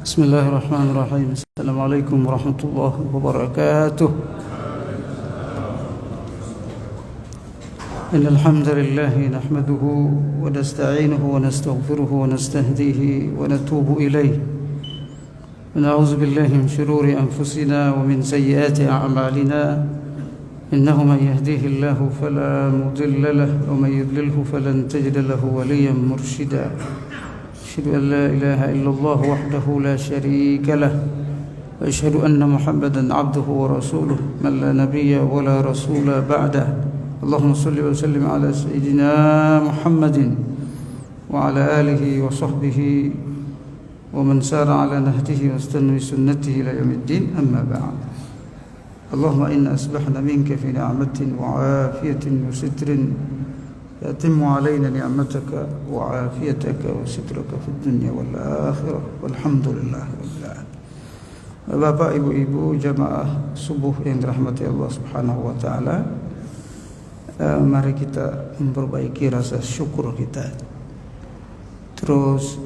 بسم الله الرحمن الرحيم. السلام عليكم ورحمة الله وبركاته. إن الحمد لله نحمده ونستعينه ونستغفره ونستهديه ونتوب إليه ونعوذ بالله من شرور أنفسنا ومن سيئات أعمالنا. إنه من يهديه الله فلا مضل له ومن يضلله فلن تجد له وليا مرشدا. أشهد أن لا إله إلا الله وحده لا شريك له وأشهد أن محمدا عبده ورسوله من لا نبي ولا رسول بعده. اللهم صل وسلم على سيدنا محمد وعلى آله وصحبه ومن سار على نهجه واستنى بسنته إلى يوم الدين. أما بعد. اللهم إنا أصبحنا منك في نعمة وعافية وستر يتم علينا نعمتك وعافيتك وسترك في الدنيا والآخرة والحمد لله رب العالمين. Bapak, ibu-ibu, jamaah subuh yang dirahmati Allah Subhanahu wa taala, mari kita memperbaiki rasa syukur kita. Terus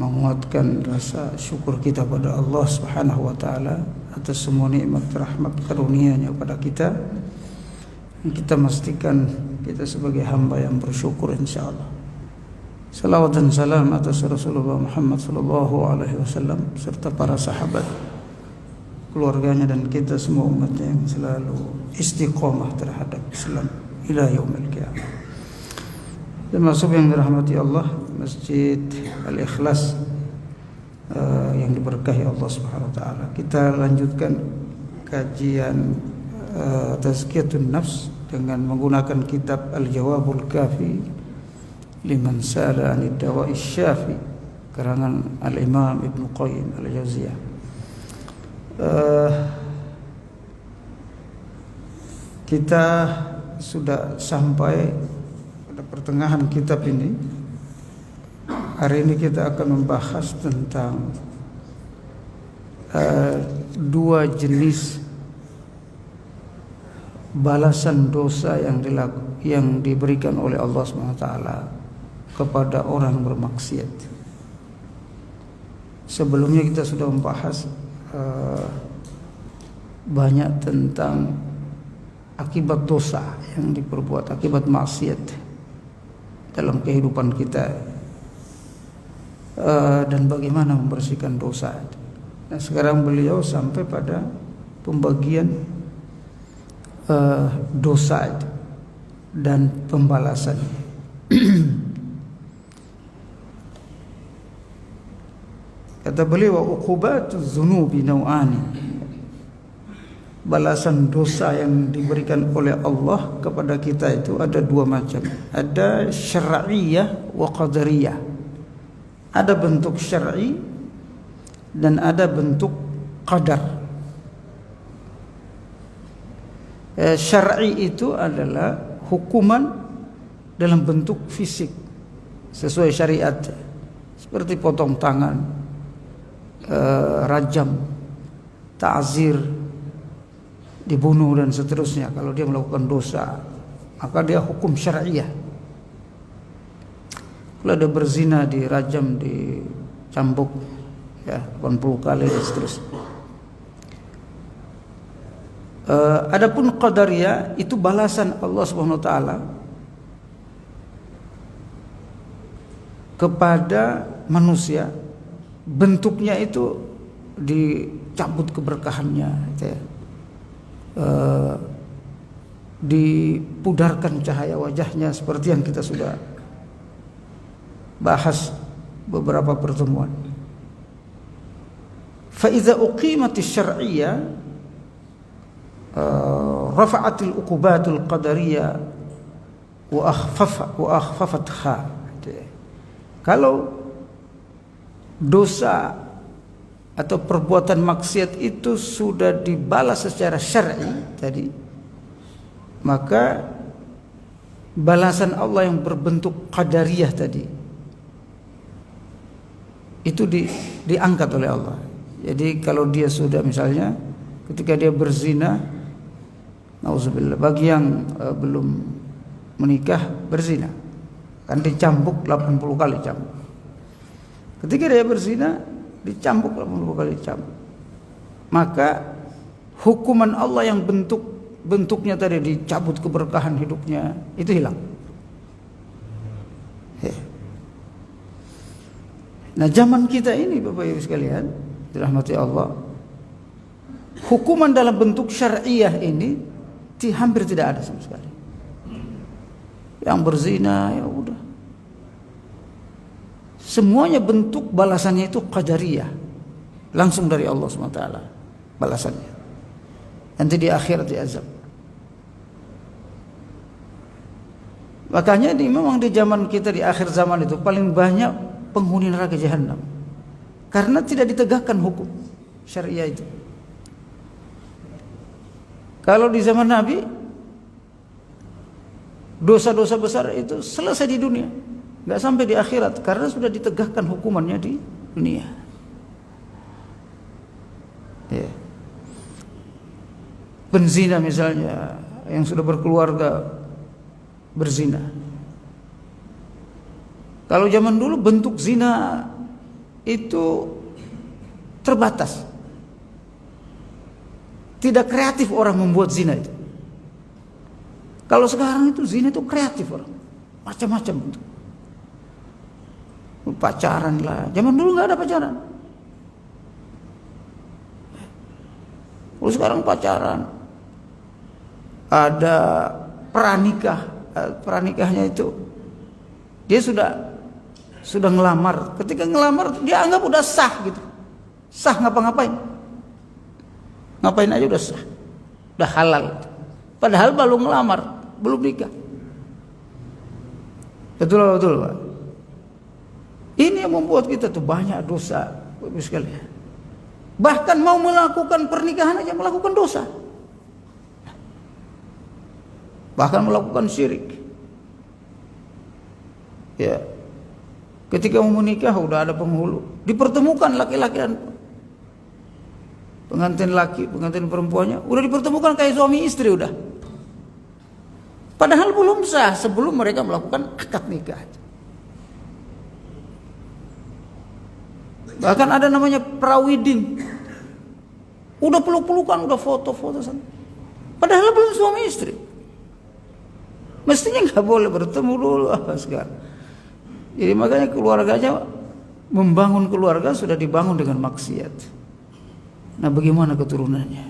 menguatkan rasa syukur kita pada Allah Subhanahu wa taala atas semua nikmat rahmat karunia-Nya kepada kita. Kita memastikan kita sebagai hamba yang bersyukur insyaallah. Salawat dan salam atas Rasulullah Muhammad sallallahu alaihi wasallam serta para sahabat, keluarganya dan kita semua umatnya yang selalu istiqomah terhadap Islam ila yaumil qiyamah. Termasuk yang dirahmati Allah, Masjid Al-Ikhlas yang diberkahi Allah Subhanahu wa taala. Kita lanjutkan kajian Tazkiyatun Nafs dengan menggunakan kitab Al-Jawabul Kafi liman sa'ala 'anid dawa'i syafi karangan Al-Imam Ibnu Qayyim Al-Jauziyah. Kita sudah sampai pada pertengahan kitab ini. Hari ini kita akan membahas tentang dua jenis balasan dosa yang diberikan oleh Allah SWT kepada orang bermaksiat. Sebelumnya kita sudah membahas banyak tentang akibat dosa yang diperbuat, akibat maksiat dalam kehidupan kita, dan bagaimana membersihkan dosa. Nah, sekarang beliau sampai pada pembagian dosa dan pembalasan. Kata beliau, wa uqubatuz dzunubi nau'ani. Balasan dosa yang diberikan oleh Allah kepada kita itu ada dua macam. Ada syar'iyyah wa qadariyah. Ada bentuk syar'i dan ada bentuk qadar. Syar'i itu adalah hukuman dalam bentuk fisik sesuai syariat, seperti potong tangan, rajam, ta'zir, dibunuh dan seterusnya. Kalau dia melakukan dosa, maka dia hukum syar'iyah. Kalau dia berzina, dirajam, dicambuk 80 kali dan seterusnya. Adapun qadariyah itu balasan Allah Subhanahu wa taala kepada manusia. Bentuknya itu dicabut keberkahannya, dipudarkan cahaya wajahnya, seperti yang kita sudah bahas beberapa pertemuan. Fa idza uqimatis syar'iyyah rafa'atil uqubatul qadariyah wa akhfafatha. Kalau dosa atau perbuatan maksiat itu sudah dibalas secara syar'i tadi, maka balasan Allah yang berbentuk qadariyah tadi itu diangkat oleh Allah. Jadi kalau dia sudah misalnya ketika dia berzina, nauzubillah, bagi yang belum menikah berzina kan dicambuk 80 kali cambuk. Ketika dia berzina, dicambuk 80 kali dicambuk. Maka hukuman Allah yang bentuknya tadi dicabut keberkahan hidupnya itu hilang. Nah, zaman kita ini Bapak Ibu sekalian dirahmati Allah, hukuman dalam bentuk syariah ini hampir tidak ada sama sekali. Yang berzina ya udah, semuanya bentuk balasannya itu qadariyah, langsung dari Allah SWT balasannya. Nanti di akhirat diazab. Makanya memang di zaman kita di akhir zaman itu paling banyak penghuni neraka jahanam, karena tidak ditegakkan hukum syariah itu. Kalau di zaman Nabi, dosa-dosa besar itu selesai di dunia, nggak sampai di akhirat, karena sudah ditegakkan hukumannya di dunia. Ya. Penzina misalnya, yang sudah berkeluarga berzina. Kalau zaman dulu bentuk zina itu terbatas, tidak kreatif orang membuat zina itu. Kalau sekarang itu zina itu kreatif orang, macam-macam bentuk. Pacaran lah, zaman dulu nggak ada pacaran. Kalau sekarang pacaran, ada pranikah, pranikahnya itu dia sudah ngelamar. Ketika ngelamar dia anggap udah sah gitu, sah ngapa-ngapain, ngapain aja udah sah, udah halal. Padahal baru ngelamar, belum nikah. Betul Pak. Ini yang membuat kita tuh banyak dosa, Bapak sekalian. Bahkan mau melakukan pernikahan aja melakukan dosa. Bahkan melakukan syirik. Ya. Ketika mau menikah udah ada penghulu. Dipertemukan laki-laki dan pengantin laki, pengantin perempuannya udah dipertemukan kayak suami istri udah. Padahal belum sah sebelum mereka melakukan akad nikah. Bahkan ada namanya pra-wedding. Udah peluk-pelukan, udah foto-foto sana. Padahal belum suami istri. Mestinya nggak boleh bertemu dulu sekarang. Jadi makanya keluarganya, membangun keluarga sudah dibangun dengan maksiat. Nah, bagaimana keturunannya?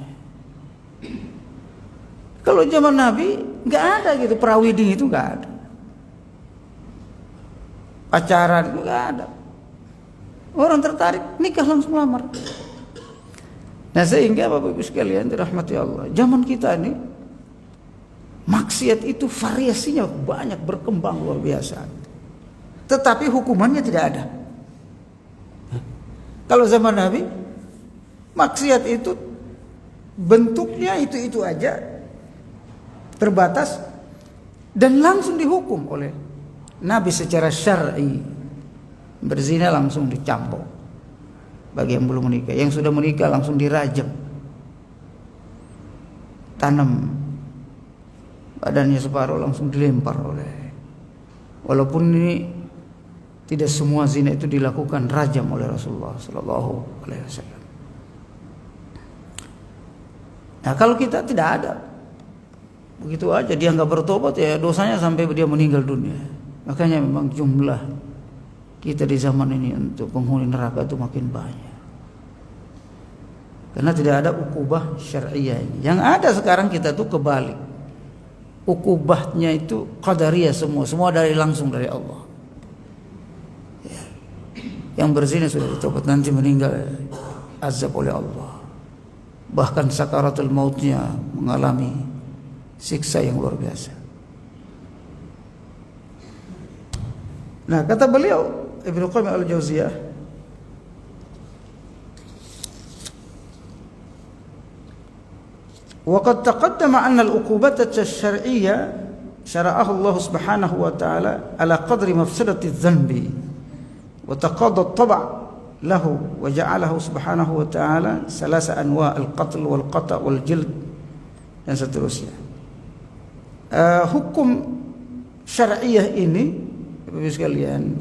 Kalau zaman Nabi nggak ada gitu, pra-wedding itu nggak ada. Pacaran itu nggak ada. Orang tertarik nikah langsung lamar. Nah, sehingga Bapak Ibu sekalian dirahmati Allah, zaman kita ini maksiat itu variasinya banyak, berkembang luar biasa. Tetapi hukumannya tidak ada. Kalau zaman Nabi, maksiat itu bentuknya itu aja, terbatas, dan langsung dihukum oleh Nabi secara syar'i. Berzina langsung dicambuk bagi yang belum menikah. Yang sudah menikah langsung dirajam, tanam badannya separuh langsung dilempar oleh. Walaupun ini tidak semua zina itu dilakukan rajam oleh Rasulullah Sallallahu Alaihi Wasallam. Nah, kalau kita tidak ada, begitu aja dia nggak bertobat, ya dosanya sampai dia meninggal dunia. Makanya memang jumlah kita di zaman ini untuk penghuni neraka itu makin banyak, karena tidak ada ukubah syariah ini. Yang ada sekarang kita tuh kebalik, ukubahnya itu qadariyah, semua dari langsung dari Allah. Ya. Yang berzina sudah ditobat, nanti meninggal azab oleh Allah, bahkan sakaratul mautnya mengalami siksa yang luar biasa. Nah, kata beliau Ibnu Qayyim al-Jauziyah, وقد تقدم أن العقوبات الشرعية شرعها الله سبحانه وتعالى على قدر مفسدة الذنب وتقاضى الطبع له وجعله سبحانه وتعالى ثلاث أنواع القتل والقطع والجلد dan seterusnya. Hukum syariah ini Bapak sekalian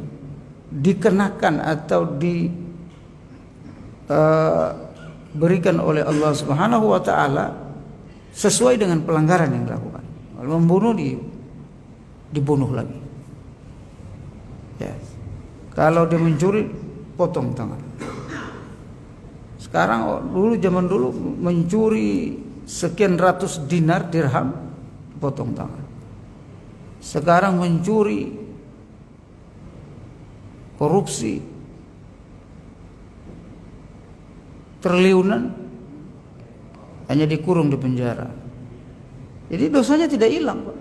dikenakan atau berikan oleh Allah Subhanahu wa taala sesuai dengan pelanggaran yang dilakukan. Kalau membunuh dibunuh lagi. Ya. Kalau dia mencuri, potong tangan. Sekarang zaman dulu mencuri sekian ratus dinar dirham, potong tangan. Sekarang mencuri, korupsi, triliunan, hanya dikurung di penjara. Jadi dosanya tidak hilang, Pak.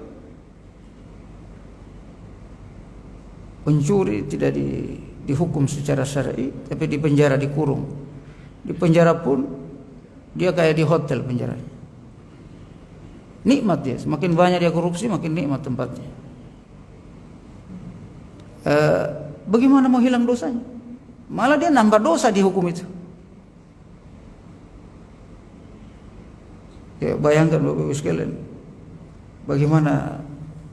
Pencuri tidak dihukum secara syar'i, tapi di penjara, dikurung. Di penjara pun dia kayak di hotel penjaranya. Nikmat dia, semakin banyak dia korupsi makin nikmat tempatnya. Bagaimana mau hilang dosanya? Malah dia nambah dosa di hukum itu. Ya, bayangkan Bapak Ibu sekalian, bagaimana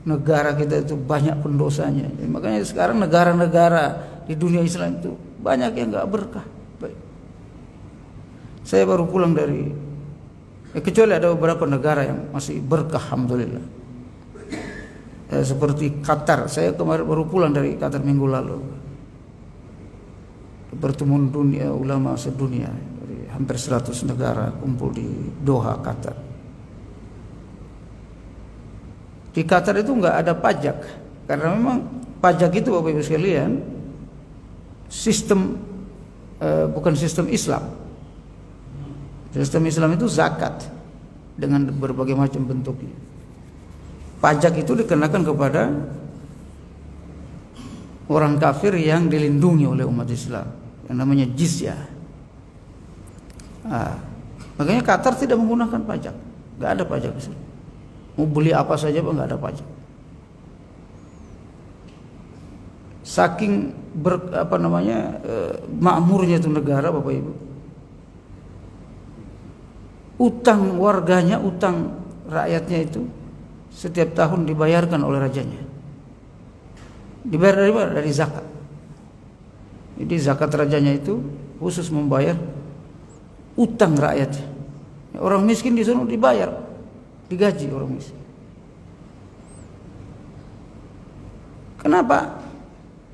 negara kita itu banyak pendosanya. Ya, makanya sekarang negara-negara di dunia Islam itu banyak yang nggak berkah. Baik. Saya baru pulang dari, kecuali ada beberapa negara yang masih berkah, alhamdulillah. Seperti Qatar. Saya kemarin baru pulang dari Qatar minggu lalu. Pertemuan dunia ulama sedunia dari hampir 100 negara kumpul di Doha, Qatar. Di Qatar itu nggak ada pajak, karena memang pajak itu Bapak Ibu sekalian sistem bukan sistem Islam. Sistem Islam itu zakat dengan berbagai macam bentuknya. Pajak itu dikenakan kepada orang kafir yang dilindungi oleh umat Islam, yang namanya jizyah. Makanya Qatar tidak menggunakan pajak, nggak ada pajak di sini. Mau beli apa saja nggak ada pajak. Saking makmurnya itu negara, Bapak Ibu. Utang warganya, utang rakyatnya itu setiap tahun dibayarkan oleh rajanya. Dibayar dari mana? Dari zakat. Jadi zakat rajanya itu khusus membayar utang rakyatnya. Orang miskin di sana dibayar, digaji orang miskin. Kenapa?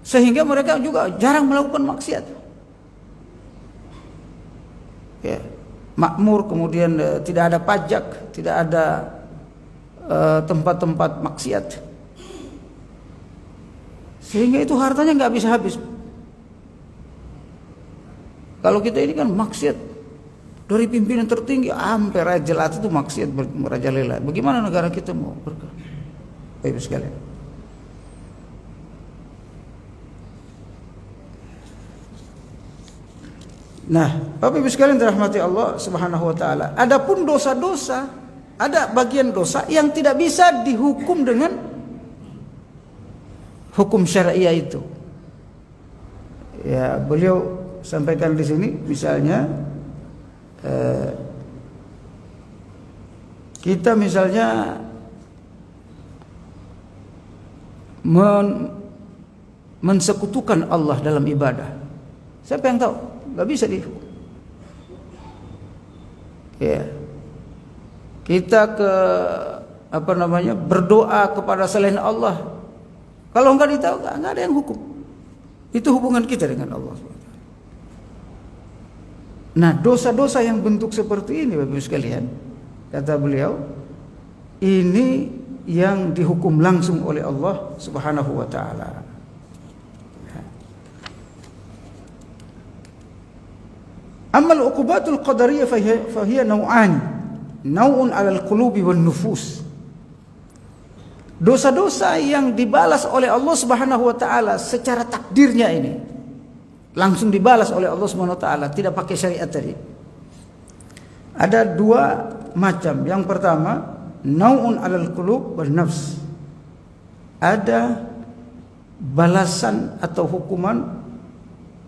Sehingga mereka juga jarang melakukan maksiat. Ya, makmur, kemudian tidak ada pajak, tidak ada tempat-tempat maksiat, sehingga itu hartanya nggak bisa habis. Kalau kita ini kan maksiat dari pimpinan tertinggi sampai raja jelata itu maksiat merajalela. Bagaimana negara kita mau berkah? Baik sekalian. Nah, Bapak Ibu sekalian dirahmati Allah Subhanahu wa taala. Adapun dosa-dosa, ada bagian dosa yang tidak bisa dihukum dengan hukum syariah itu. Ya, beliau sampaikan di sini misalnya kita misalnya mensekutukan Allah dalam ibadah. Siapa yang tahu? Gak bisa dihukum. Ya. Kita berdoa kepada selain Allah. Kalau enggak ditahu, enggak ada yang hukum. Itu hubungan kita dengan Allah. Nah, dosa-dosa yang bentuk seperti ini Bapak Ibu sekalian, kata beliau, ini yang dihukum langsung oleh Allah Subhanahu wa taala. Amal uqubatul qadariyah fahiya naw'an. Naw'un 'alal qulubi wan nufus. Dosa-dosa yang dibalas oleh Allah Subhanahu wa taala secara takdirnya ini langsung dibalas oleh Allah Subhanahu wa taala, tidak pakai syariat tadi. Ada dua macam. Yang pertama, naw'un 'alal qulub wan nafs. Ada balasan atau hukuman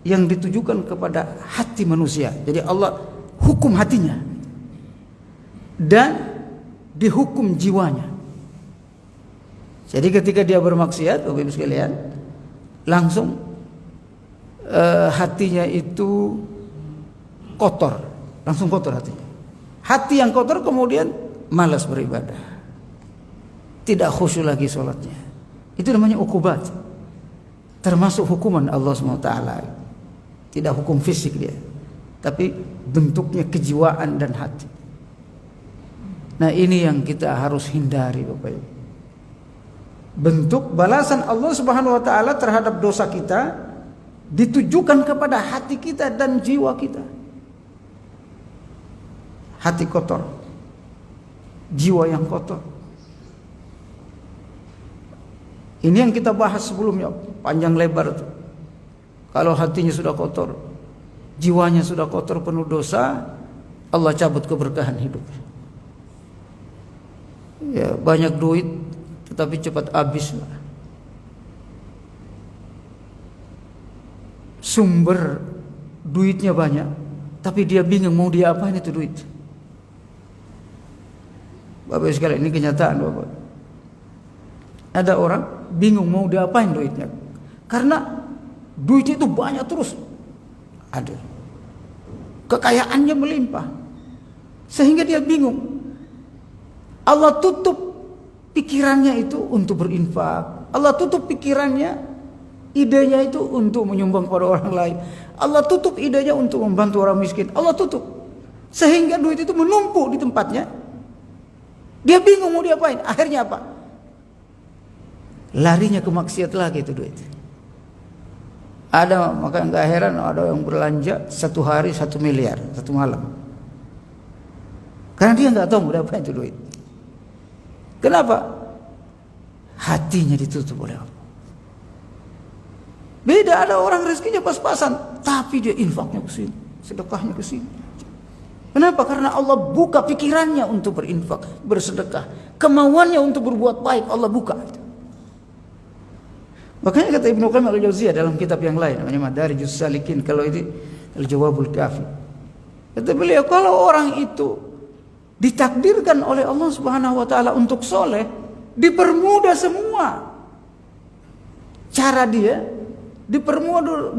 yang ditujukan kepada hati manusia. Jadi Allah hukum hatinya dan dihukum jiwanya. Jadi ketika dia bermaksiat, Bapak Ibu sekalian, langsung hatinya itu kotor, langsung kotor hatinya. Hati yang kotor kemudian malas beribadah, tidak khusyuk lagi sholatnya. Itu namanya ukubat, termasuk hukuman Allah SWT. Tidak hukum fisik dia, tapi bentuknya kejiwaan dan hati. Nah, ini yang kita harus hindari, Bapak Ibu. Bentuk balasan Allah Subhanahu wa taala terhadap dosa kita ditujukan kepada hati kita dan jiwa kita. Hati kotor, jiwa yang kotor. Ini yang kita bahas sebelumnya, panjang lebar tuh. Kalau hatinya sudah kotor, jiwanya sudah kotor penuh dosa, Allah cabut keberkahan hidup. Ya, banyak duit tetapi cepat habis. Sumber duitnya banyak, tapi dia bingung mau dia apain itu duit. Bapak sekalian, ini kenyataan, Bapak. Ada orang bingung mau dia apain duitnya, karena duitnya itu banyak terus ada, kekayaannya melimpah, sehingga dia bingung. Allah tutup pikirannya itu untuk berinfak. Allah tutup pikirannya, idenya itu untuk menyumbang kepada orang lain. Allah tutup idenya untuk membantu orang miskin. Allah tutup, sehingga duit itu menumpuk di tempatnya. Dia bingung mau diapain. Akhirnya apa? Larinya ke maksiat lagi itu duit. Ada, maka enggak heran ada yang belanja 1 hari 1 miliar 1 malam, karena dia enggak tahu mau diapain itu duit. Kenapa? Hatinya ditutup oleh Allah. Beda, ada orang rezekinya pas-pasan, tapi dia infaknya ke sini, sedekahnya ke sini. Kenapa? Karena Allah buka pikirannya untuk berinfak, bersedekah, kemauannya untuk berbuat baik Allah buka. Makanya kata Ibnu Qayyim al-Jauziyah dalam kitab yang lain namanya Madarijus Salikin, kalau ini Al-Jawabul Kafi. Kata beliau, kalau orang itu ditakdirkan oleh Allah Subhanahu wa taala untuk soleh, dipermudah semua cara dia,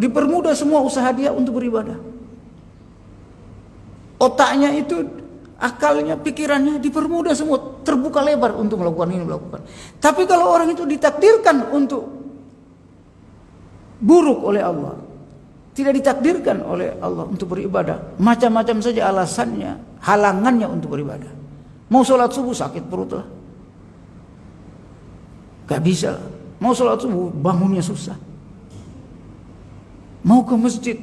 dipermudah semua usaha dia untuk beribadah. Otaknya itu, akalnya, pikirannya dipermudah semua, terbuka lebar untuk melakukan ini, melakukan. Tapi kalau orang itu ditakdirkan untuk buruk oleh Allah, tidak ditakdirkan oleh Allah untuk beribadah, macam-macam saja alasannya, halangannya untuk beribadah. Mau sholat subuh sakit perut lah, gak bisa. Mau sholat subuh bangunnya susah. Mau ke masjid,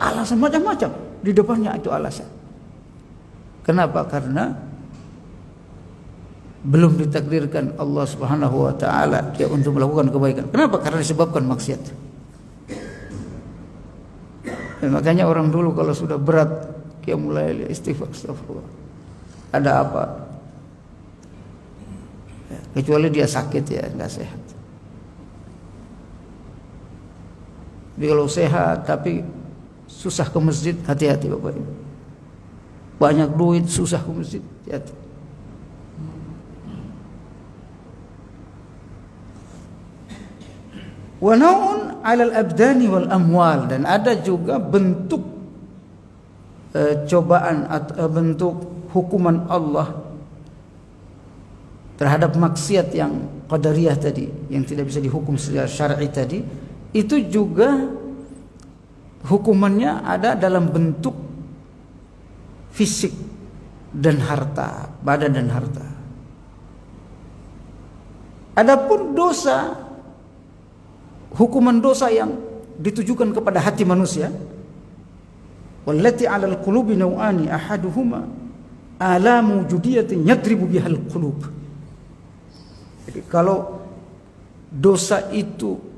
alasan macam-macam di depannya itu alasan. Kenapa? Karena belum ditakdirkan Allah Subhanahu wa taala dia untuk melakukan kebaikan. Kenapa? Karena disebabkan maksiat. Makanya orang dulu kalau sudah berat dia mulai istighfar, astagfirullah. Ada apa? Kecuali dia sakit ya, enggak sehat. Jadi kalau sehat tapi susah ke masjid, hati-hati Bapak Ibu. Banyak duit susah ke masjid, hati-hati. Wa naun 'alal abdani wal amwal, dan ada juga bentuk cobaan atau bentuk hukuman Allah terhadap maksiat yang qadariyah tadi, yang tidak bisa dihukum secara syar'i tadi. Itu juga hukumannya ada dalam bentuk fisik dan harta, badan dan harta. Adapun dosa, hukuman dosa yang ditujukan kepada hati manusia, wallati 'alal qulubi naw'ani ahaduhuma alamu judiyatin yadribu bihal qulub. Jadi kalau dosa itu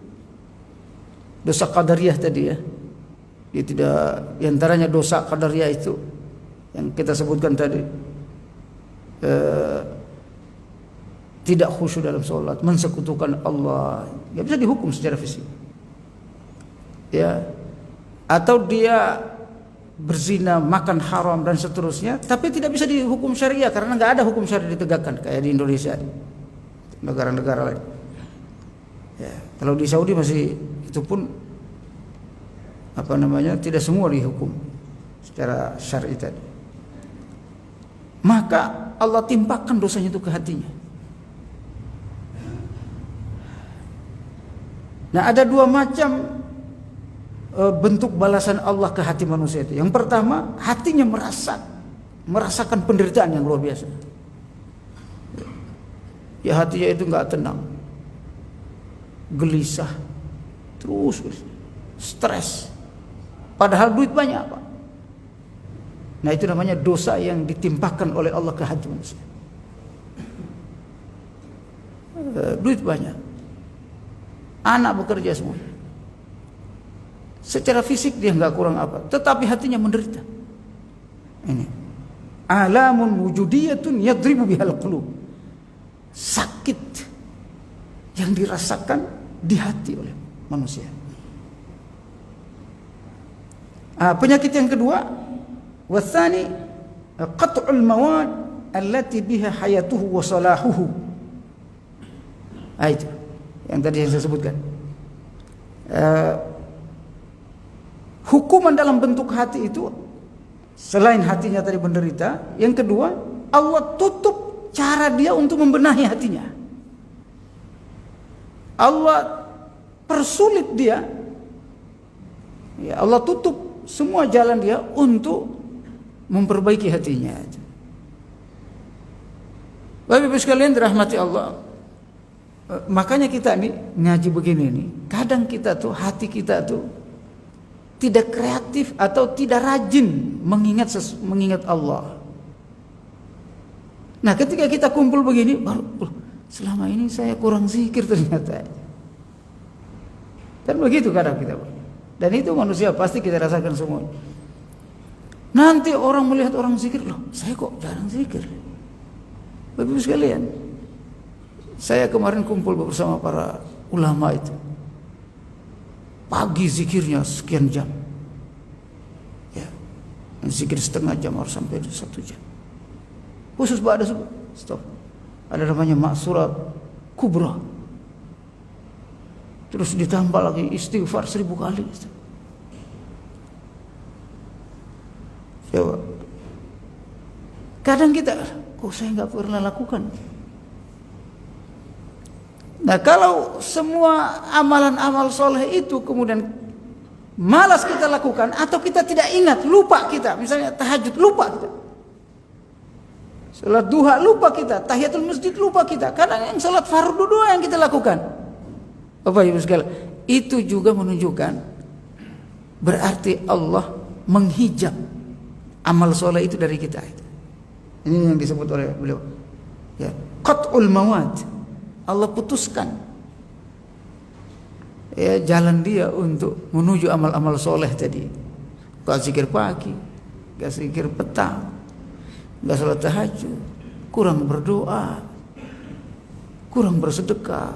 dosa qadariyah tadi ya, dia tidak, di antaranya dosa qadariyah itu yang kita sebutkan tadi, tidak khusyuk dalam sholat, mensekutukan Allah, nggak bisa dihukum secara fisik, ya. Atau dia berzina, makan haram dan seterusnya, tapi tidak bisa dihukum syariah karena nggak ada hukum syariah ditegakkan kayak di Indonesia, negara-negara lain. Ya, kalau di Saudi masih itu pun tidak semua dihukum secara syar'i tadi. Maka Allah timpakan dosanya itu ke hatinya. Nah, ada dua macam bentuk balasan Allah ke hati manusia itu. Yang pertama, hatinya merasakan penderitaan yang luar biasa. Ya, hatinya itu nggak tenang, gelisah, terus stres. Padahal duit banyak, Pak. Nah, itu namanya dosa yang ditimpakan oleh Allah ke hati manusia. Duit banyak, anak bekerja semua. Secara fisik dia nggak kurang apa, tetapi hatinya menderita. Ini alamun wujudiyatun yadribu bihal qulub. Sakit yang dirasakan di hati oleh manusia. Penyakit yang kedua, watsani qat'ul mawad allati biha hayatuhu wa salahuhu. Itu yang tadi yang saya sebutkan. Hukuman dalam bentuk hati itu, selain hatinya tadi menderita, yang kedua, Allah tutup cara dia untuk membenahi hatinya. Allah persulit dia. Ya, Allah tutup semua jalan dia untuk memperbaiki hatinya. Bapak Ibu sekalian dirahmati Allah. Makanya kita nih ngaji begini nih, kadang kita tuh hati kita tuh tidak kreatif atau tidak rajin mengingat Allah. Nah, ketika kita kumpul begini, baru selama ini saya kurang zikir ternyata. Dan begitu kadang kita. Dan itu manusia pasti kita rasakan semua. Nanti orang melihat orang zikir, loh, saya kok jarang zikir. Bapak Ibu sekalian, saya kemarin kumpul bersama para ulama itu. Pagi zikirnya sekian jam. Ya. Zikir setengah jam harus sampai 1 jam. Khusus ba'da subuh. Stop. Ada namanya maksurat kubra. Terus ditambah lagi istighfar 1000 kali. Coba. Kadang kita, kok saya nggak pernah lakukan. Nah, kalau semua amalan-amal soleh itu kemudian malas kita lakukan, atau kita tidak ingat, lupa kita, misalnya tahajud lupa kita, salat duha lupa kita, tahiyatul masjid lupa kita, kadang yang salat fardu doa yang kita lakukan. Bapak Ibu sekalian, itu juga menunjukkan berarti Allah menghijab amal soleh itu dari kita. Ini yang disebut oleh beliau, ya, qat'ul mawad. Allah putuskan ya jalan dia untuk menuju amal-amal soleh tadi. Gak zikir pagi, gak zikir petang, gak salat tahajud, kurang berdoa, kurang bersedekah,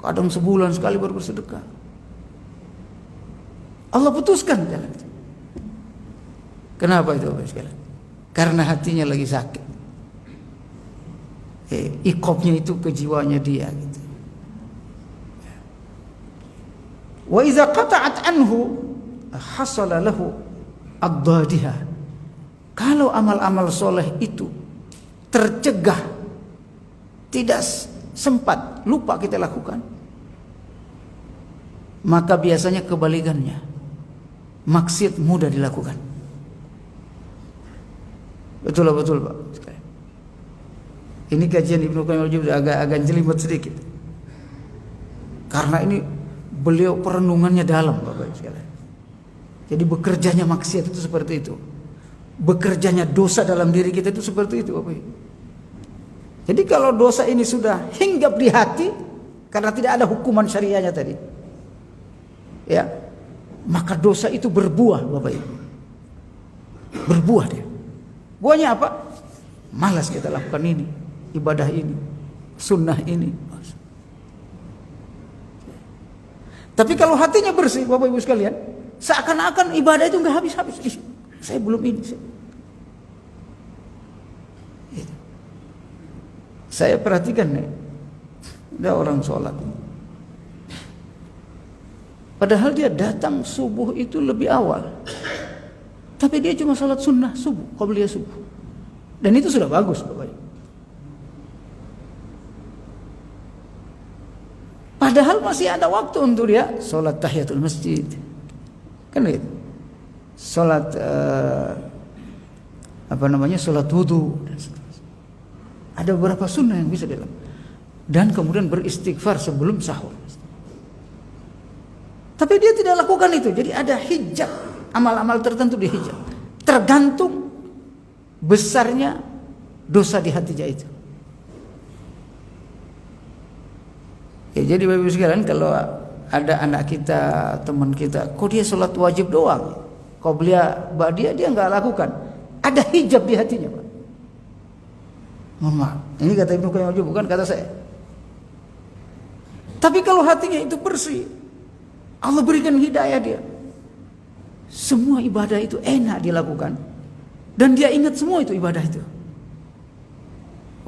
kadang sebulan sekali baru bersedekah. Allah putuskan jalan itu. Kenapa itu Bapak sekalian? Karena hatinya lagi sakit. Ikopnya itu ke jiwanya dia gitu. Wa iza qata'at anhu hasala lahu ad-dadiha. Kalau amal-amal soleh itu tercegah, tidak sempat, lupa kita lakukan, maka biasanya kebalikannya, maksiat mudah dilakukan. Betul Pak. Ini kajian Ibnu Qayyim al-Jauziyah agak jelimet sedikit. Karena ini beliau perenungannya dalam, Bapak sekalian. Jadi bekerjanya maksiat itu seperti itu. Bekerjanya dosa dalam diri kita itu seperti itu, Bapak. Jadi kalau dosa ini sudah hinggap di hati karena tidak ada hukuman syariahnya tadi, ya, maka dosa itu berbuah, Bapak Ibu. Berbuah dia. Buahnya apa? Malas kita lakukan ini, ibadah ini, sunnah ini. Tapi kalau hatinya bersih, Bapak Ibu sekalian, seakan-akan ibadah itu nggak habis-habis. Saya belum ini. Saya perhatikan nih, ada orang sholat, Padahal dia datang subuh itu lebih awal. Tapi dia cuma salat sunnah subuh, qabliyah subuh. Dan itu sudah bagus, Bapak. Padahal masih ada waktu untuk dia salat tahiyatul masjid. Kan gitu. Salat salat wudu. Ada beberapa sunnah yang bisa dilakukan. Dan kemudian beristighfar sebelum sahur. Tapi dia tidak lakukan itu. Jadi ada hijab, amal-amal tertentu di hijab. Tergantung besarnya dosa di hatinya itu. Ya, jadi Bapak Ibu sekalian, kalau ada anak kita, teman kita, kok dia sholat wajib doang, qobliyah, ba'diyah dia nggak lakukan. Ada hijab di hatinya, Pak. Mohon maaf, ini kata Ibnu Qayyim, bukan kata saya. Tapi kalau hatinya itu bersih, Allah berikan hidayah dia, semua ibadah itu enak dilakukan, dan dia ingat semua itu ibadah itu.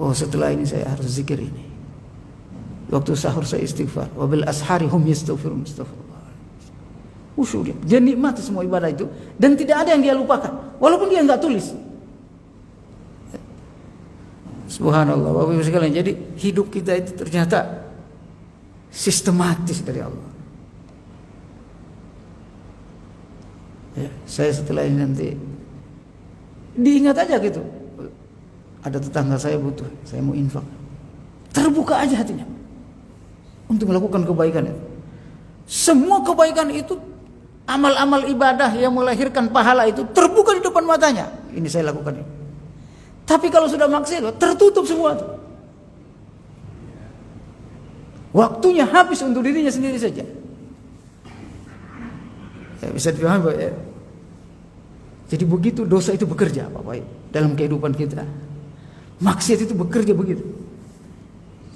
Oh, setelah ini saya harus zikir ini. Waktu sahur saya istighfar. Wabil ashari hum yastaghfirun. Khusyuk dia nikmati semua ibadah itu, dan tidak ada yang dia lupakan, walaupun dia nggak tulis. Subhanallah, Bapak Ibu sekalian. Jadi hidup kita itu ternyata sistematis dari Allah. Ya, saya setelah ini nanti diingat aja gitu. Ada tetangga saya butuh, saya mau infak. Terbuka aja hatinya untuk melakukan kebaikan itu. Semua kebaikan itu, amal-amal ibadah yang melahirkan pahala itu terbuka di depan matanya. Ini saya lakukan ini. Tapi kalau sudah maksiat, tertutup semua itu. Waktunya habis untuk dirinya sendiri saja. Ya, bisa dipahami, Pak, ya? Jadi begitu dosa itu bekerja, Bapak, dalam kehidupan kita. Maksiat itu bekerja begitu.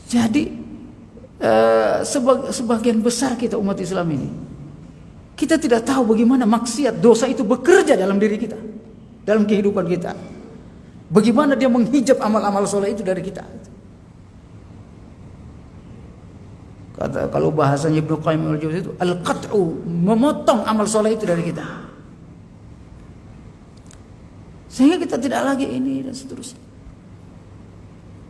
Jadi sebagian besar kita umat Islam ini, kita tidak tahu bagaimana maksiat, dosa itu bekerja dalam diri kita, dalam kehidupan kita. Bagaimana dia menghijab amal-amal soleh itu dari kita. Kata, kalau bahasanya Ibnu Qayyim al-Jauziyah itu al-qat'u, memotong amal soleh itu dari kita. Sehingga kita tidak lagi ini dan seterusnya.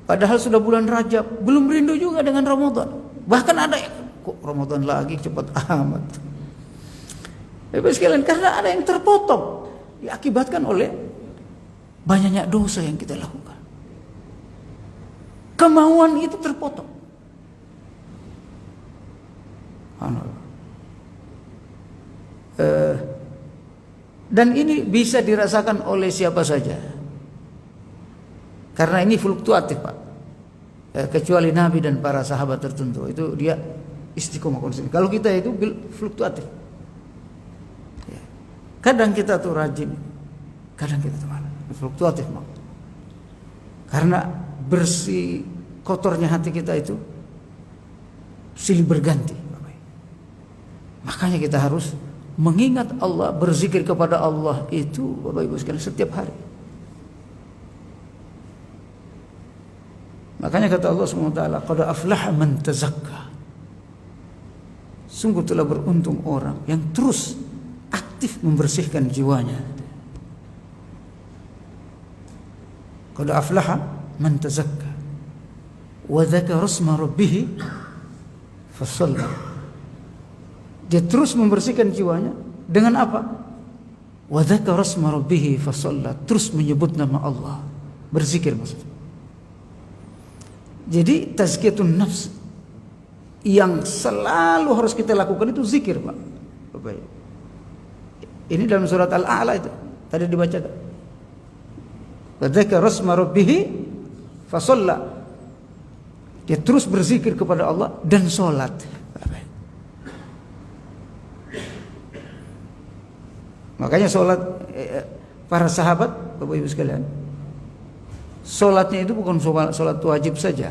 Padahal sudah bulan Rajab, belum rindu juga dengan Ramadan. Bahkan ada yang, kok Ramadan lagi cepat amat. Bapak sekalian, karena ada yang terpotong, diakibatkan oleh banyaknya dosa yang kita lakukan. Kemauan itu terpotong. Dan ini bisa dirasakan oleh siapa saja. Karena ini fluktuatif, Pak. Kecuali Nabi dan para sahabat tertentu, itu dia istiqomah konsisten. Kalau kita itu fluktuatif. Kadang kita tuh rajin, kadang kita tuh mana? Fluktuatif, Mak. Karena bersih kotornya hati kita itu silih berganti. Makanya kita harus mengingat Allah, berzikir kepada Allah itu, Bapak Ibu sekalian, setiap hari. Makanya kata Allah SWT, qad aflaha man tazakka. Sungguh telah beruntung orang yang terus aktif membersihkan jiwanya. Qad aflaha man tazakka wa dzakara isma rabbih fasalla. Dia terus membersihkan jiwanya dengan apa? Wa dzakara isma rabbih fasalla, terus menyebut nama Allah, berzikir maksudnya. Jadi tazkiyatun nafs yang selalu harus kita lakukan itu zikir, Pak. Bapak. Ini dalam surat Al-A'la itu tadi dibacakan. Wa dzakara isma rabbih fasalla. Dia terus berzikir kepada Allah dan sholat. Makanya sholat para sahabat, Bapak Ibu sekalian, sholatnya itu bukan sholat wajib saja.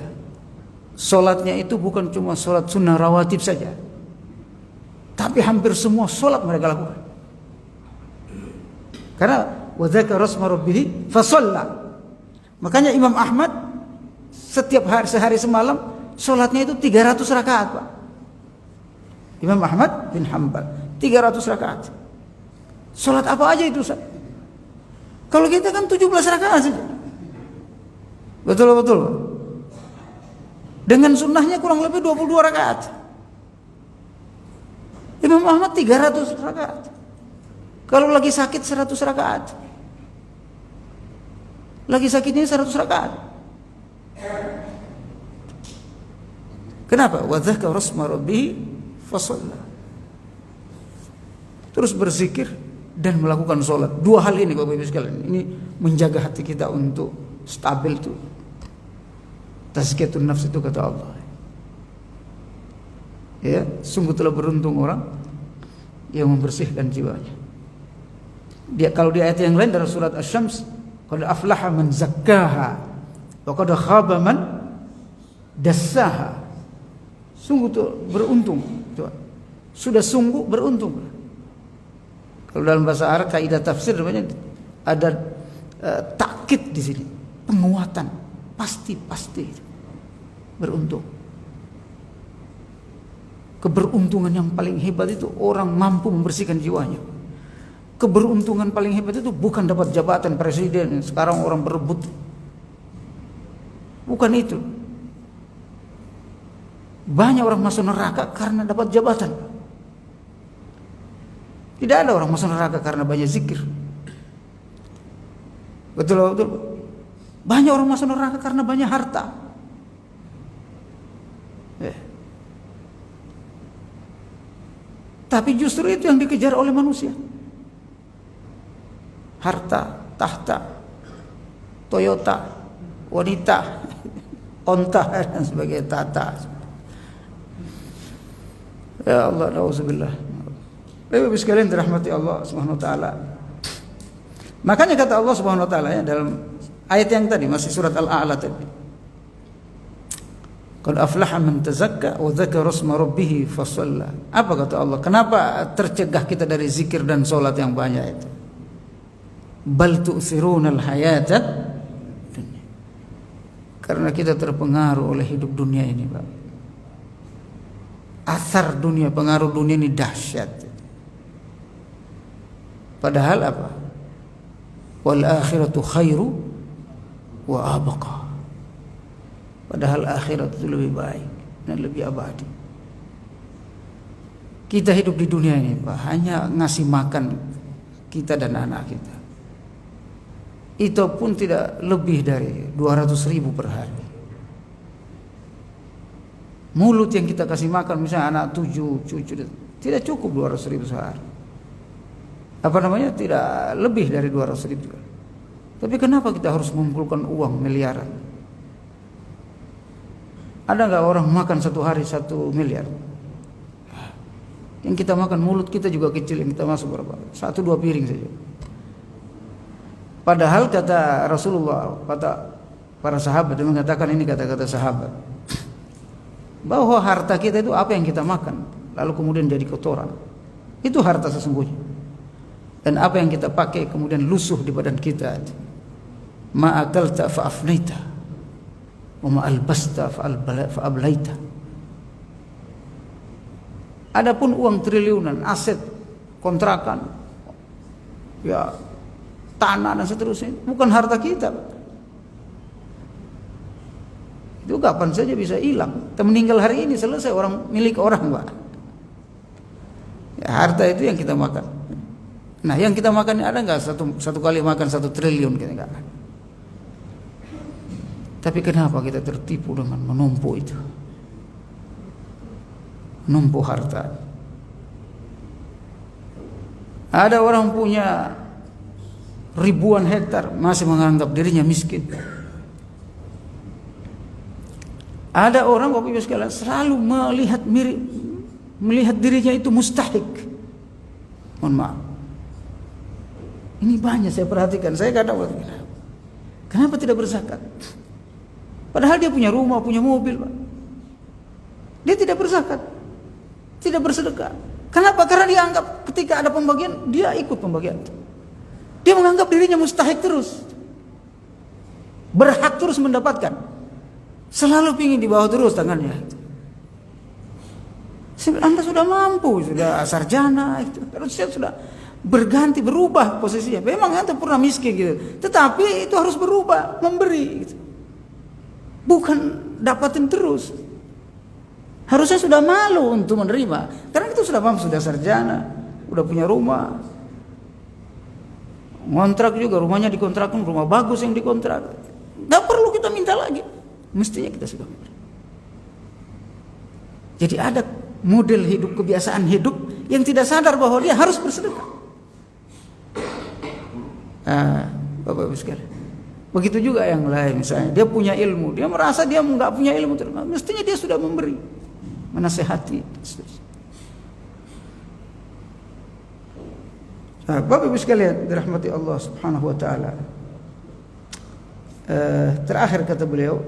Sholatnya itu bukan cuma sholat sunnah rawatib saja, tapi hampir semua sholat mereka lakukan. Karena wa dzakara isma rabbih fasalla. Makanya Imam Ahmad setiap hari, sehari semalam, sholatnya itu 300 rakaat, Pak. Imam Ahmad bin Hanbal 300 rakaat. Salat apa aja itu, Ustaz? Kalau kita kan 17 rakaat saja. Betul. Dengan sunnahnya kurang lebih 22 rakaat. Imam Ahmad 300 rakaat. Kalau lagi sakit 100 rakaat. Lagi sakitnya 100 rakaat. Kenapa? Wa dzakara rasma rabbih fasalla. Terus berzikir dan melakukan sholat. Dua hal ini Bapak Ibu sekalian, ini menjaga hati kita untuk stabil tuh. Tazkiyatun nafs itu kata Allah. Ya, sungguh telah beruntung orang yang membersihkan jiwanya. Kalau di ayat yang lain dalam surat Asy-Syams, qad aflaha man zakkaha wa qad khaba man dassaha. Sungguh tuh beruntung. Sudah sungguh beruntung. Kalau dalam bahasa Arab kaidah tafsir namanya ada takkid di sini, penguatan, pasti beruntung. Keberuntungan yang paling hebat itu orang mampu membersihkan jiwanya. Keberuntungan paling hebat itu bukan dapat jabatan presiden yang sekarang orang berebut. Bukan itu. Banyak orang masuk neraka karena dapat jabatan. Tidak ada orang masuk neraka karena banyak zikir. Betul. Banyak orang masuk neraka karena banyak harta. Tapi justru itu yang dikejar oleh manusia. Harta, tahta, Toyota, wanita, onta dan sebagainya, tata. Ya Allah, na'udzubillah. Bapak-Ibu sekalian dirahmati Allah Subhanahu wa taala. Makanya kata Allah Subhanahu wa taala ya dalam ayat yang tadi masih surat Al-A'la tadi. Qad aflaha man tazakka wa dzakara rasma rabbih fasalla. Apa kata Allah? Kenapa tercegah kita dari zikir dan salat yang banyak itu? Bal tu'thirunal hayatad dunya. Karena kita terpengaruh oleh hidup dunia ini, Pak. Asar dunia, pengaruh dunia ini dahsyat. Padahal apa? Wal akhiratu khairu wa abqa. Padahal akhirat itu lebih baik dan lebih abadi. Kita hidup di dunia ini, Pak, hanya ngasih makan kita dan anak kita. Itu pun tidak lebih dari 200.000 per hari. Mulut yang kita kasih makan misalnya anak 7 cucu, tidak cukup 200.000 sehari. Apa namanya? Tidak lebih dari 200.000. Tapi kenapa kita harus mengumpulkan uang miliaran? Ada nggak orang makan satu hari 1 miliar? Yang kita makan mulut kita juga kecil, yang kita masuk berapa? 1-2 piring saja. Padahal kata Rasulullah, kata para sahabat, dia mengatakan ini kata-kata sahabat, bahwa harta kita itu apa yang kita makan, lalu kemudian jadi kotoran. Itu harta sesungguhnya. Dan apa yang kita pakai kemudian lusuh di badan kita. Ma akalta fa afnaita wa ma albasta fa ablaita. Adapun uang triliunan, aset, kontrakan, ya tanah dan seterusnya, bukan harta kita. Itu kapan saja bisa hilang. Kita meninggal hari ini selesai, orang milik orang, Pak. Ya, harta itu yang kita makan. Nah, yang kita makan ada nggak satu kali makan 1 triliun kita nggak ada. Tapi kenapa kita tertipu dengan menumpuk itu? Menumpuk harta. Ada orang punya ribuan hektar masih menganggap dirinya miskin. Ada orang, Bapak Ibu sekalian, selalu melihat dirinya itu mustahik. Mohon maaf. Ini banyak saya perhatikan. Saya kadang bilang, kenapa tidak berzakat? Padahal dia punya rumah, punya mobil, Pak. Dia tidak berzakat, tidak bersedekah. Kenapa? Karena dia anggap ketika ada pembagian, dia ikut pembagian. Dia menganggap dirinya mustahik terus, berhak terus mendapatkan. Selalu ingin di bawah terus tangannya. Anda sudah mampu, sudah sarjana, itu harusnya sudah berganti, berubah posisinya. Memang Anda pernah miskin gitu, tetapi itu harus berubah, memberi gitu. Bukan dapatin terus. Harusnya sudah malu untuk menerima, karena itu sudah mampu, sudah sarjana, udah punya rumah, ngontrak juga, rumahnya dikontrakkan, rumah bagus yang dikontrak. Tidak perlu kita minta lagi, mestinya kita sudah memberi. Jadi ada model hidup, kebiasaan hidup yang tidak sadar bahwa dia harus bersedekah. Bapak-Ibu sekalian, begitu juga yang lain, misalnya dia punya ilmu, dia merasa dia nggak punya ilmu, mestinya dia sudah memberi, menasehati. Bapak-Ibu sekalian dirahmati Allah Subhanahu wa taala. Terakhir kata beliau,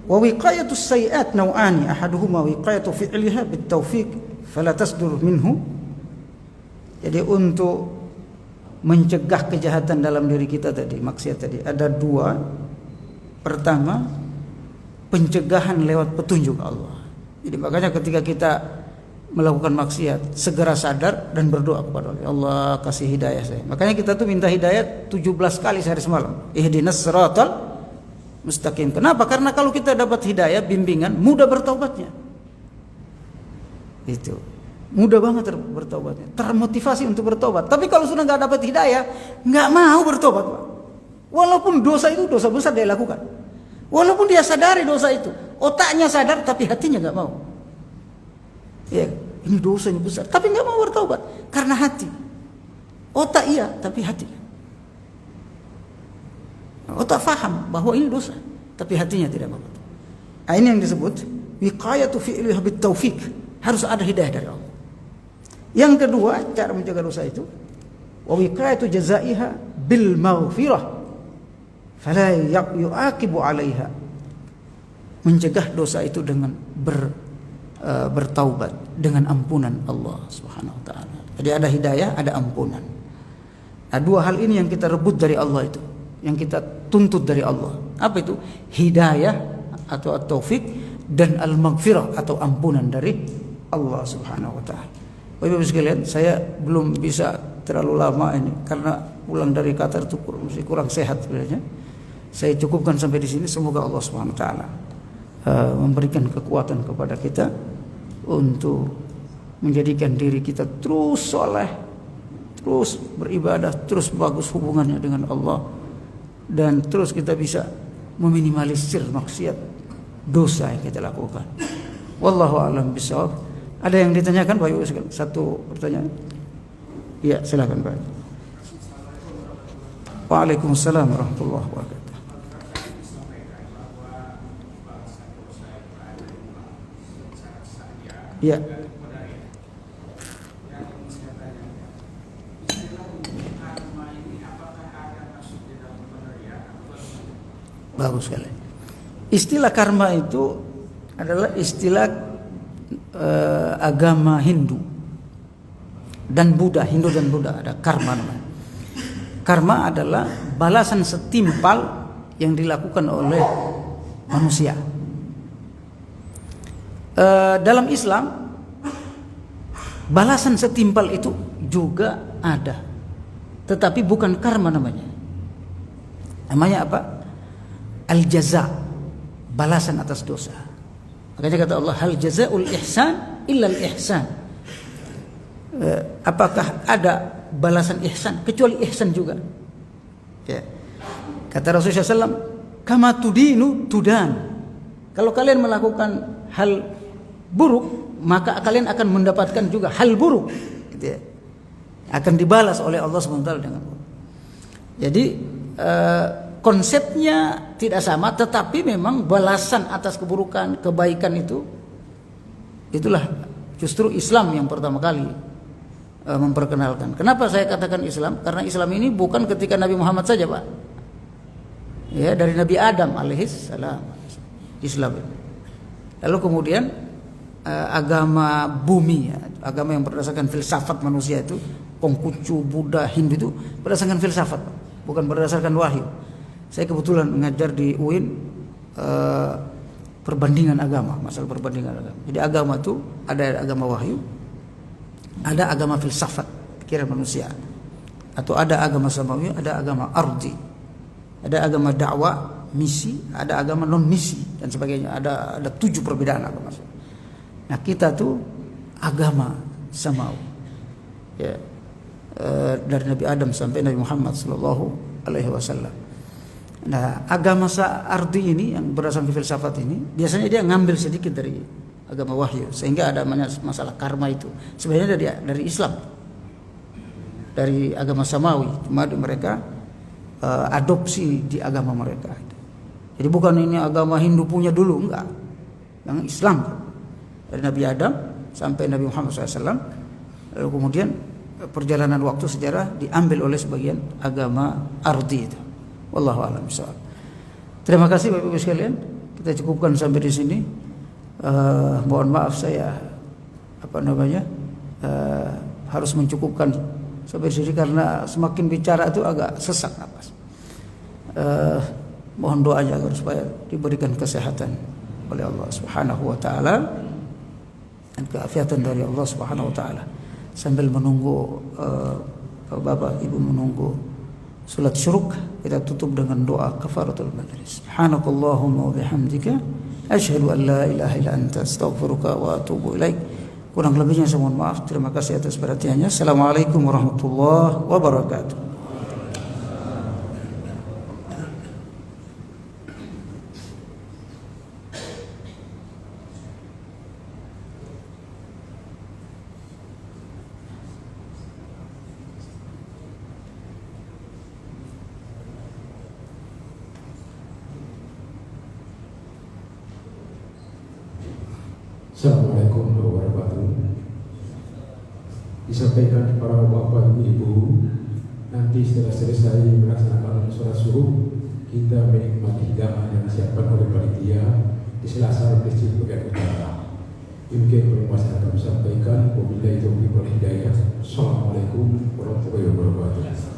wa wiqayatus sayyi'at naw'ani ahaduhuma wiqayatu fi'liha bitaufiq fala tasdur minhu. Jadi untuk mencegah kejahatan dalam diri kita tadi, maksiat tadi, ada dua. Pertama, pencegahan lewat petunjuk Allah. Jadi makanya ketika kita melakukan maksiat, segera sadar dan berdoa kepada Allah, Allah kasih hidayah saya. Makanya kita tuh minta hidayah 17 kali sehari semalam. Ihdinas siratal mustaqim. Kenapa? Karena kalau kita dapat hidayah, bimbingan, mudah bertaubatnya. Itu mudah banget bertaubatnya, termotivasi untuk bertobat. Tapi kalau sudah nggak dapat hidayah, nggak mau bertobat, Pak. Walaupun dosa itu dosa besar dia lakukan, walaupun dia sadari dosa itu, otaknya sadar tapi hatinya nggak mau. Ya, ini dosanya besar, tapi nggak mau bertobat karena hati. Otak iya, tapi hati. Otak faham bahwa ini dosa, tapi hatinya tidak mau. Nah, ini yang disebut wiqayatu fi'liha bitaufiq. Harus ada hidayah dari Allah. Yang kedua, cara mencegah dosa itu wa wiqayatu jazaiha bil maghfirah fala yu'aqibu 'alaiha. Mencegah dosa itu dengan bertaubat, dengan ampunan Allah Subhanahu wa taala. Jadi ada hidayah, ada ampunan. Nah, dua hal ini yang kita rebut dari Allah itu, yang kita tuntut dari Allah. Apa itu? Hidayah atau taufik dan al-maghfirah atau ampunan dari Allah Subhanahu wa taala. Bapak-Ibu sekalian, saya belum bisa terlalu lama ini karena pulang dari Qatar itu masih kurang sehat sebenarnya. Saya cukupkan sampai di sini. Semoga Allah Subhanahu wa taala memberikan kekuatan kepada kita untuk menjadikan diri kita terus soleh, terus beribadah, terus bagus hubungannya dengan Allah, dan terus kita bisa meminimalisir maksiat, dosa yang kita lakukan. Wallahu a'lam bishawab. Ada yang ditanyakan Pak Ibu sekalian? Satu pertanyaan. Iya, silakan Pak. Waalaikumsalam warahmatullahi wabarakatuh. Iya. Bagus sekali. Istilah karma itu adalah istilah agama Hindu dan Buddha. Hindu dan Buddha ada karma namanya. Karma adalah balasan setimpal yang dilakukan oleh manusia. Dalam Islam, balasan setimpal itu juga ada, tetapi bukan karma namanya. Namanya apa? Al-jaza, balasan atas dosa. Makanya kata Allah, hal jazaa'ul ihsan illa al-ihsan. Apakah ada balasan ihsan kecuali ihsan juga? Ya. Kata Rasulullah SAW, kama tudinu tudan. Kalau kalian melakukan hal buruk, maka kalian akan mendapatkan juga hal buruk. Gitu ya. Akan dibalas oleh Allah SWT dengan buruk. Jadi konsepnya tidak sama, tetapi memang balasan atas keburukan, kebaikan itulah justru Islam yang pertama kali memperkenalkan. Kenapa saya katakan Islam? Karena Islam ini bukan ketika Nabi Muhammad saja, Pak. Ya, dari Nabi Adam alaihis salam Islam. Lalu kemudian agama bumi, ya, agama yang berdasarkan filsafat manusia itu, Konghucu, Buddha, Hindu itu berdasarkan filsafat, Pak. bukan berdasarkan wahyu. Saya kebetulan mengajar di UIN perbandingan agama, masalah perbandingan agama. Jadi agama itu ada agama wahyu, ada agama filsafat, pikiran manusia, atau ada agama samawi, ada agama ardi, ada agama dakwah, misi, ada agama non misi dan sebagainya. Ada 7 perbedaan agama. Nah kita tuh agama samawi, ya, dari Nabi Adam sampai Nabi Muhammad Sallallahu Alaihi Wasallam. Nah agama ardi ini yang berdasarkan filsafat ini biasanya dia ngambil sedikit dari agama wahyu, sehingga ada masalah karma itu sebenarnya dari Islam, dari agama samawi, cuma mereka adopsi di agama mereka. Jadi bukan ini agama Hindu punya dulu, enggak, yang Islam dari Nabi Adam sampai Nabi Muhammad SAW. Lalu kemudian perjalanan waktu sejarah diambil oleh sebagian agama ardi itu. Wallahu a'lam bishawab. Terima kasih Bapak Ibu sekalian. Kita cukupkan sampai di sini. Mohon maaf saya harus mencukupkan sampai di sini karena semakin bicara itu agak sesak napas. Mohon doanya agar supaya diberikan kesehatan oleh Allah Subhanahu wa taala dan keafiatan dari Allah Subhanahu wa taala. Sambil menunggu Bapak Ibu menunggu salat syuruk, kita tutup dengan doa kafaratul majlis. Subhanakallahumma wa bihamdika asyhadu an la ilaha illa anta astaghfiruka wa atubu ilaik. Kurang lebihnya saya mohon maaf. Terima kasih atas perhatiannya. Assalamualaikum warahmatullahi wabarakatuh. Assalamualaikum warahmatullahi wabarakatuh. Disampaikan kepada bapak ibu, nanti setelah selesai melaksanakan sholat subuh, kita menikmati hidangan yang disiapkan oleh panitia di Selasar Masjid bagian utara. Demikian permasalahan kami sampaikan. Wabillahi taufiq wal hidayah. Assalamualaikum warahmatullahi wabarakatuh.